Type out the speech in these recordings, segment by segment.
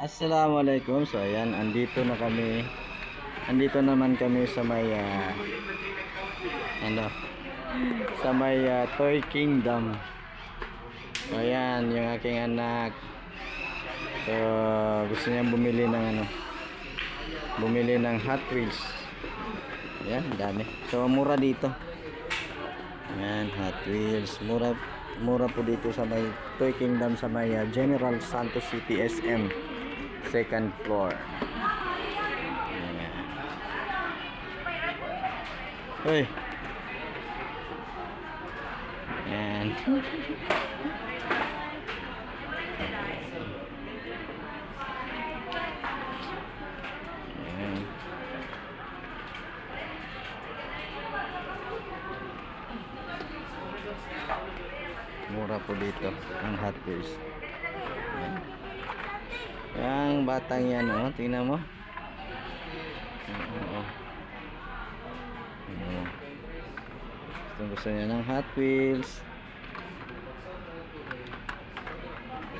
Assalamualaikum. So ayan, andito na kami. Andito naman kami sa may ano, sa may Toy Kingdom. So ayan, yung aking anak. So gusto niya bumili ng bumili ng Hot Wheels. Ayan, dami. So mura dito. Ayan, Hot Wheels. Mura po dito sa may Toy Kingdom sa may General Santos City SM. Second floor. Ayan. Uy. Ayan. Ayan. Mura po dito ang Hot Wheels. Yang batang yan, oh, tingnan mo. Oo. Gusto niya ng Hot Wheels.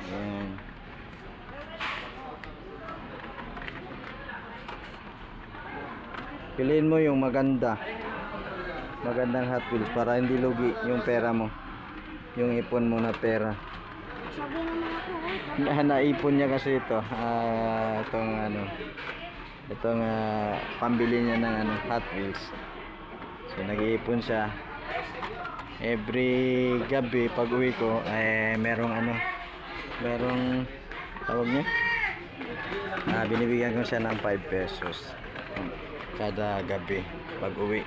Ayan. Piliin mo yung magandang Hot Wheels para hindi lugi yung pera mo, yung ipon mo na pera. Sabi naman ako, Naipon niya kasi ito itong pambili niya ng Hot Wheels. So nag-iipon siya every gabi. Pag uwi ko merong tawag niya, binibigyan ko siya ng 5 pesos kada gabi pag uwi.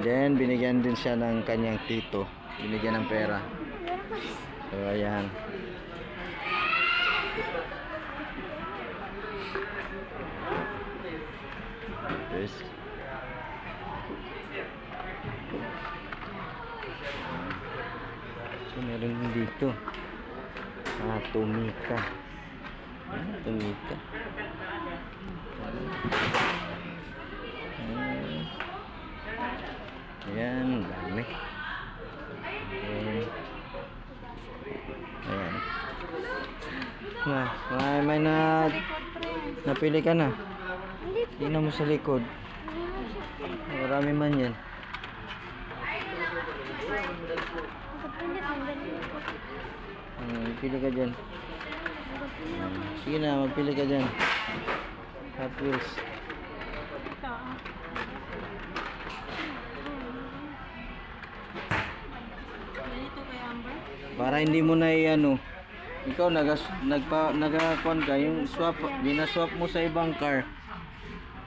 Then binigyan din siya ng kanyang tito, binigyan ng pera. So ayan. Yes. So meron din dito Tumika. Tumika. Ayan, dami. Ayan. May napili ka na. Tingnan mo sa likod. Marami man yan. Pili ka dyan. Sige na, magpili ka dyan. Hot Wheels. Para hindi mo na ikaw nagakon ka yung swap, binaswap mo sa ibang car.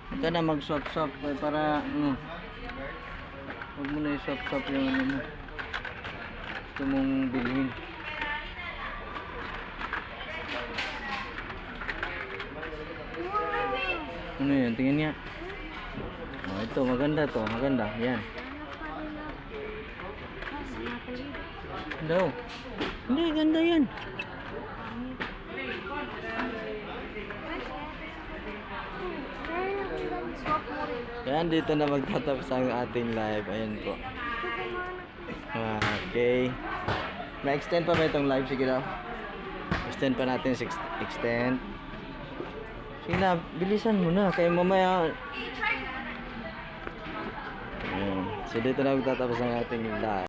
Ito na mag-swap-swap para huwag mo na i-swap-swap yung mo gusto mong bilhin. Ano yun? Tingin niya. Oh, ito maganda to. Maganda. Yan. Daw. Hindi, ganda yan. Yan, dito na magtatapos ang ating live. Ayan po. Okay. Na-extend pa ba itong live? Sige daw. Extend pa natin. Extend. Sige na, bilisan mo na. Kaya mamaya. Ayan. So dito na magtatapos ang ating live.